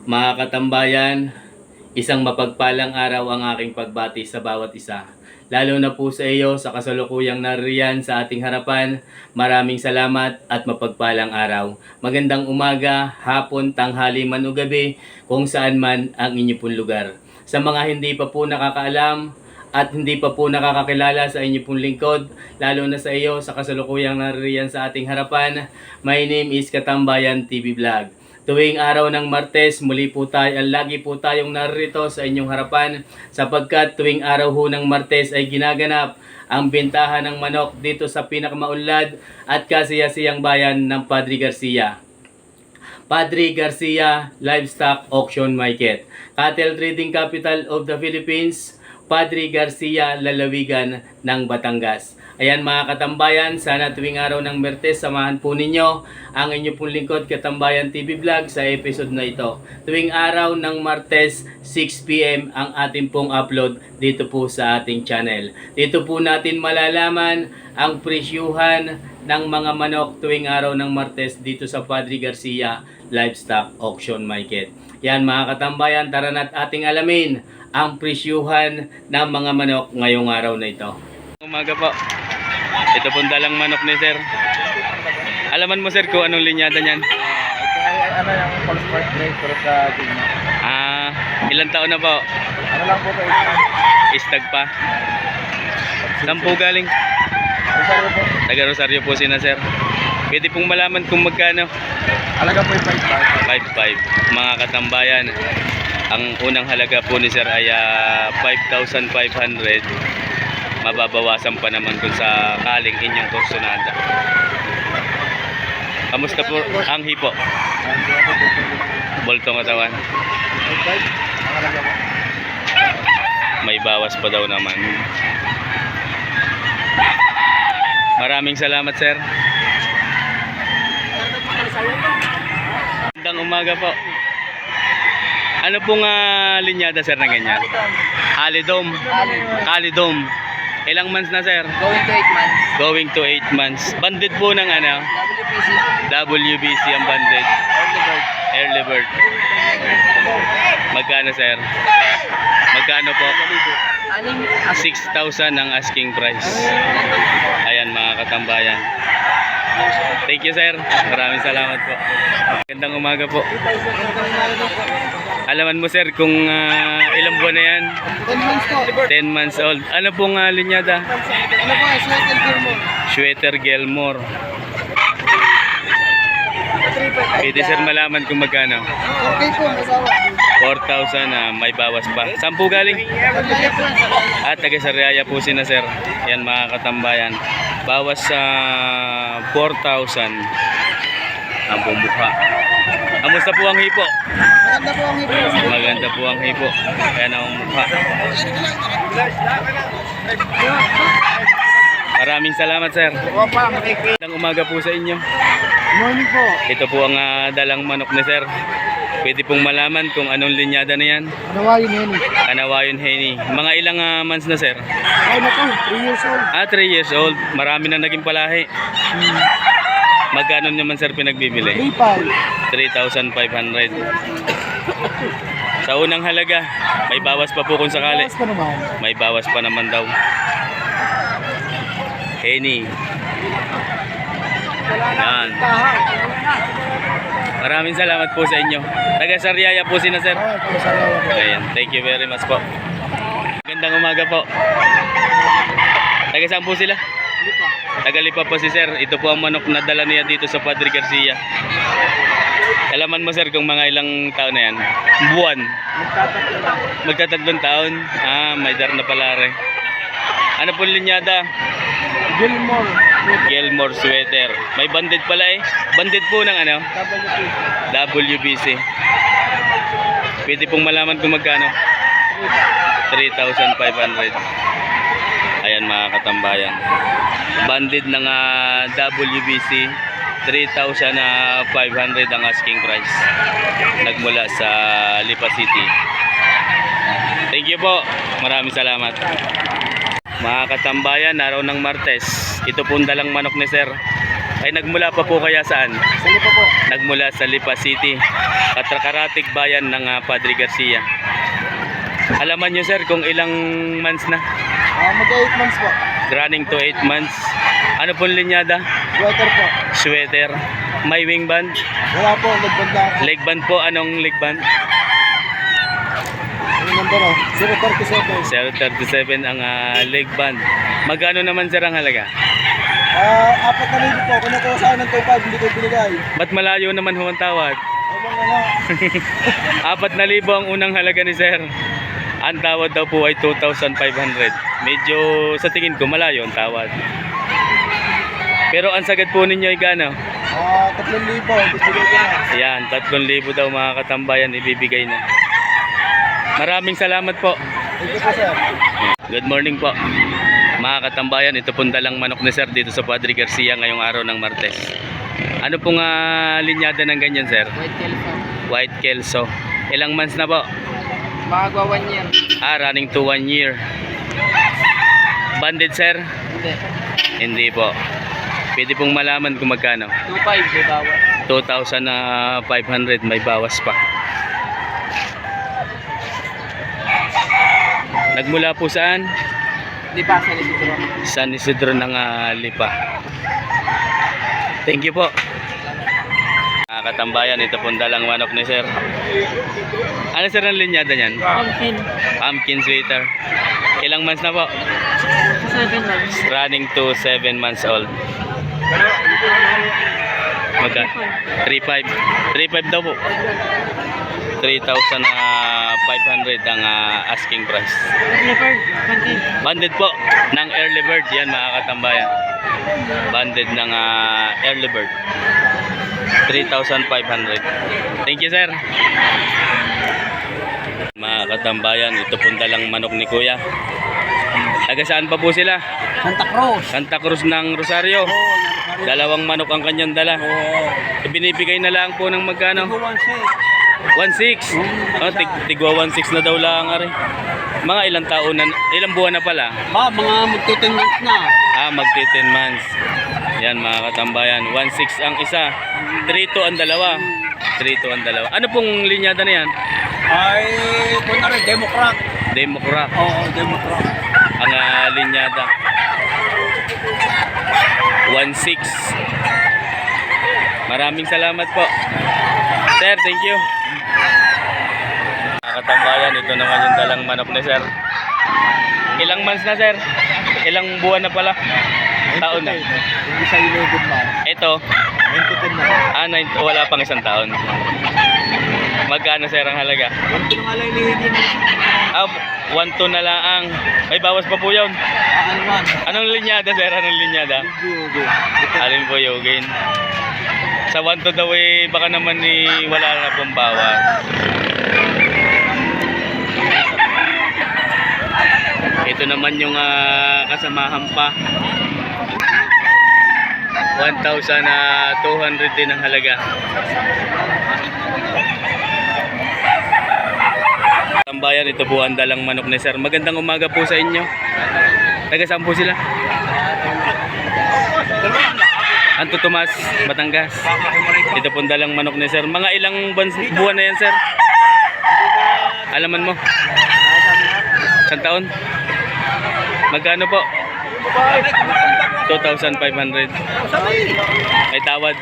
Mga katambayan, isang mapagpalang araw ang aking pagbati sa bawat isa. Lalo na po sa iyo sa kasalukuyang naririyan sa ating harapan. Maraming salamat at mapagpalang araw. Magandang umaga, hapon, tanghali man o gabi kung saan man ang inyo pong lugar. Sa mga hindi pa po nakakaalam at hindi pa po nakakakilala sa inyo pong lingkod, lalo na sa iyo sa kasalukuyang naririyan sa ating harapan, my name is Katambayan TV Vlog. Tuwing araw ng Martes, lagi po tayong narito sa inyong harapan sapagkat tuwing araw ho ng Martes ay ginaganap ang bentahan ng manok dito sa pinakamaunlad at kasiyasiyang bayan ng Padre Garcia. Padre Garcia Livestock Auction Market, Cattle Trading Capital of the Philippines, Padre Garcia, Lalawigan ng Batangas. Ayan mga katambayan, sana tuwing araw ng Martes samahan po ninyo ang inyo pong lingkod Katambayan TV Vlog sa episode na ito. Tuwing araw ng Martes 6 PM ang ating pong upload dito po sa ating channel. Dito po natin malalaman ang presyuhan ng mga manok tuwing araw ng Martes dito sa Padre Garcia Livestock Auction Market. Yan mga katambayan, tara na't ating alamin ang presyuhan ng mga manok ngayong araw na ito. Umaga po. Ito pong dalang manok ni sir. Alaman mo sir kung anong linyada niyan? Ano yung full sport grade pero sa Gino? Ilang taon na po? Ano lang po ito? Istag pa. Saan po galing? Rosario po. Taga Rosario po sina sir. Pwede pong malaman kung magkano? Halaga po yung 5.5. Mga katambayan, ang unang halaga po ni sir ay 5,500. Mababawasan pa naman kung sa kaling inyong kursunada. Kamusta po ang hipo? Boltong katawan. 5.5. Ang halaga po. May bawas pa daw naman. Maraming salamat sir. Magandang umaga po. Ano pong linyada sir na ganyan? Alidom. Alidom. Ilang months na sir? Going to 8 months. Going to 8 months. Banded po ng ano? WPC. WBC ang banded. Early bird. Early bird. Magkano sir? Magkano po? Aning 6,000 ang asking price. Ayan mga katambayan. Thank you sir. Maraming salamat po. Magandang umaga po. Alaman mo sir kung ilang buwan na yan? 10 months po. 10 months old. Ano pong linyada? Ano po? Sweater Gilmore. Sweater Gilmore. Pwede sir malaman kung magkano? Okay po, masawa. 4,000 may bawas pa. Saan po galing? Kaya po. At taga Sariaya po sina sir. Yan mga katambayan. Bawas sa 4,000 ang bumukha. Kamusta po ang hipo? Maganda po ang hipo. Maganda po ang hipo. Ayan ang mukha. Maraming salamat sir. Opa, makikita. Magandang umaga po sa inyo. Morning po. Ito po ang dalang manok ni sir. Pwede pong malaman kung anong linyada na yan. Nawayin yan eh. Kanawayon Henny. Mga ilang months na sir? Ay na po, 3 years old. 3 years old. Marami na naging palahi. Magkano naman sir pinagbibili? 3.5. 3,500. Sa unang halaga, may bawas pa po kung sakali. Bawas pa naman. May bawas pa naman daw. Henny. Yan. Maraming salamat po sa inyo. Taga Sariaya po sina sir. Ay, salamat po. Ayan, thank you very much po. Magandang umaga po. Taga saan po sila? Tagalipa po si sir. Ito po ang manok na dala niya dito sa Padre Garcia. Alaman mo sir kung mga ilang taon na yan? Buwan. Magtatatlong taon. May dar na pala rin. Ano po linyada? Gilmore. Gilmore sweater. May banded pala eh. Banded po ng ano? WBC. Pwede pong malaman kung magkano? 3,500. Ayan mga katambayan. Banded ng WBC. 3,500 ang asking price. Nagmula sa Lipa City. Thank you po. Maraming salamat. Mga katambayan, araw ng Martes. Ito pong dalang manok ni sir. Ay nagmula pa po kaya saan? Sa Lipa po. Nagmula sa Lipa City, Karatig bayan ng Padre Garcia. Alaman nyo sir kung ilang months na? Mag-8 months po. Running to 8 months. Ano pong linyada? Sweater po. Sweater. May wing band? Wala po, nagband na ako. Leg band po. Anong leg band? Ang number 037. 037 ang leg band. Magkano naman sir ang halaga? 4,000 po. Kinukuha sa akin ng 2,500, hindi ko binigay. Ba't malayo naman ho ang tawad? Abang 4,000 ang unang halaga ni sir. Ang tawad daw po ay 2,500. Medyo sa tingin ko malayo ang tawad. Pero ang sagad po ninyo ay gano? 3,000. Bibigay ko na. Ayan, 3,000 daw mga katambayan ibibigay na. Maraming salamat po. Thank you po, sir. Good morning po. Mga katambayan, ito pong dalang manok ni sir dito sa Padre Garcia ngayong araw ng Martes. Ano pong linyada ng ganyan sir? White Kelso. White Kelso. Ilang months na po? Makagawa 1 year. Running to 1 year. Banded sir? Hindi. Hindi po. Pwede pong malaman kung magkano. 2.5 may bawas. 2,500 may bawas pa. Nagmula po saan? Di pa sa Isidro. San Isidro ng Lipa. Thank you po. Mga katambayan, ito pong dalang manok ni sir. Ano sir ang linyada niyan? Pumpkin. Pumpkin sweater. Ilang months na po? 7 months. Running to 7 months old. Magka? 3.5. 3.5 daw po. 3,500 ang asking price. Leopard. Banded po ng early bird. Yan mga katambayan. Banded ng early bird. 3,500. Thank you sir. Mga katambayan, ito pong dalang manok ni kuya. Taga saan pa po sila? Santa Cruz. Santa Cruz ng Rosario. Dalawang manok ang kanyang dala. Binibigay na lang po ng magkano? 1.6. Oh, tigwa 1.6 na daw lang ari. Mga ilang taon na, ilang buwan na pala? Mga magti-10 months na. Magti 10 months. Yan mga katambayan, 1.6 ang isa, 3.2 ang dalawa. 3.2 ang dalawa. Ano pong linyada na yan? Ay, kung na rin, Democrat. Democrat Oo, Democrat. ang linyada. 1.6. Maraming salamat po. Sir, thank you. Mga katambayan, ito naman yung dalang manok ni sir. Ilang months na sir? Ilang buwan na pala? Taon na. Hindi sa 11 months. Ito, 9 to 10 na. wala pang isang taon. Magkano sir ang halaga? Ganito na nga lang hinihingi mo. 1.2 na lang. May bawas pa po yun. Anong linyada sir? Anong linyada? Alin po yugin? Sa 1.2 daw baka naman wala na pong bawas. Ito naman yung kasamahan pa. 1,200 din ang halaga. Tambayan, ito po ang dalang manok ni sir. Magandang umaga po sa inyo. Taga saan po sila? Anto Tomas, Batangas. Ito po ang dalang manok ni sir. Mga ilang buwan na yan sir? Alaman mo? Isang taon? Magkano po? 2,500. May tawad.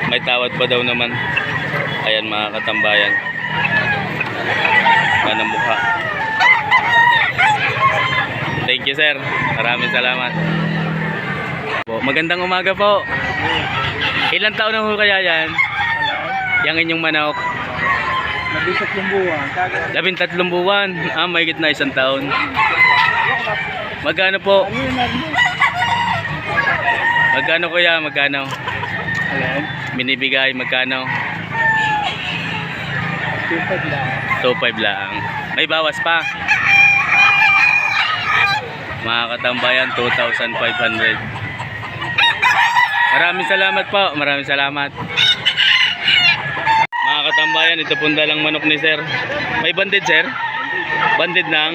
May tawad pa daw naman. Ayan mga katambayan. Manang mukha. Thank you sir. Maraming salamat. Magandang umaga po. Ilang taon na ho kaya yan? Yang inyong manok? 13 buwan. 13 buwan. May gitna isang taon. Magkano po? Magkano kuya? Magkano? Binibigay magkano? 2.5 lang. 2.5 lang. May bawas pa. Mga katambayan, 2,500. Maraming salamat po. Maraming salamat. Mga katambayan, ito pong dalang manok ni sir. May banded sir? Banded ng?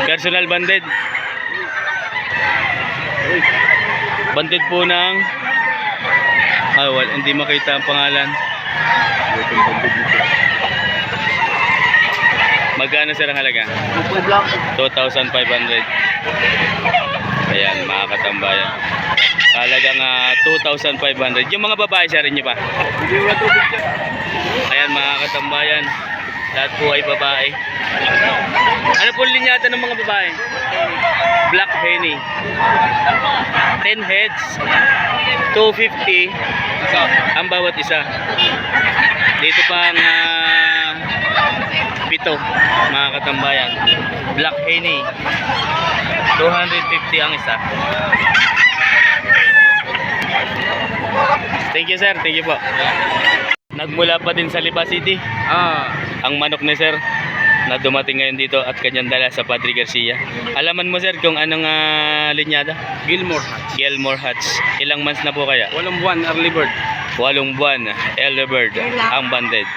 Personal banded. Banded po ng... hindi makita ang pangalan. Magkano sir ang halaga? 2,500. Ayan, mga katambayan. Halagang 2,500. Yung mga babae, sir, rin nyo pa? Ayan, mga katambayan. Lahat po ay babae. Ano po linyata ng mga babae? Black Henny. 10 heads. 250 ang bawat isa. Dito pang 7, mga katambayan. Black Henny. 250 ang isa. Thank you sir, thank you po. Nagmula pa din sa Lipa City ang manok ni sir na dumating ngayon dito at kanyang dala sa Padre Garcia. Alaman mo sir kung anong linyada? Gilmore Hatch. Gilmore Hatch. Ilang months na po kaya? 8 buwan, early bird. 8 buwan, early bird ang banded.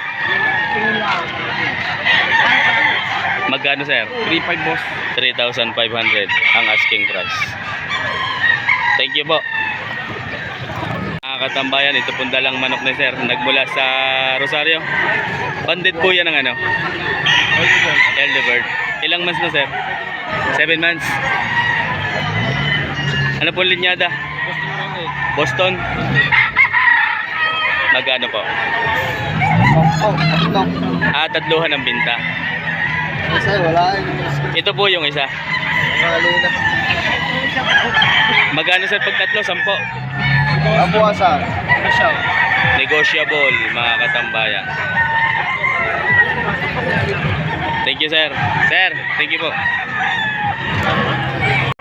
Magkano sir? 3.5 boss. 3,500 ang asking price. Thank you po. Mga katambayan, ito pong dalang manok ni sir. Nagmula sa Rosario. Banded po yan ang ano? Early bird. Ilang months na sir? 7 months. Ano po linyada? Boston. Magkano po? Tatluhan ang binta. Ito po yung isa. Magkano sir pag tatlo? 10. Negotiable, mga katambayan. Thank you sir. Sir, thank you po.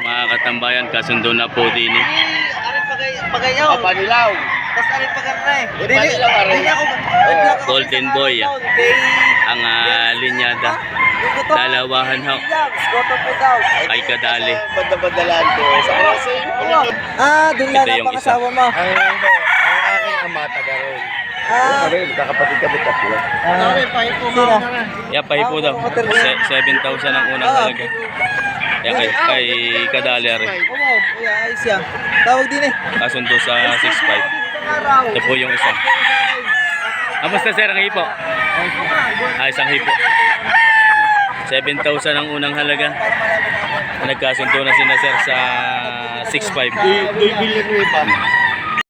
Mga katambayan, kasundo na po din eh. Pagayaw. Panilaw. Tapos arin pagkarna eh. Panilaw aray. Golden boy ang linyada. Dalawahan ho. Skoto po daw. Kay kadali. Banda-bandalaan ko. Sa kasi. Doon Ito yung isa. mo. Ang aking ama taga ron. Kakapatid kami tatlo. Pahipo mo na. Yeah, pahipo daw. 7,000 ang unang halaga. Yeah, kay kadali rin. Ayos yan. Tawag din eh. Kasundo sa 6,500. Ito po yung isa. Kamusta sir ang hipo? Isang hipo. 7,000 ang unang halaga. Nagkasundo na sina sir sa 6,500. 2 billion mo pa.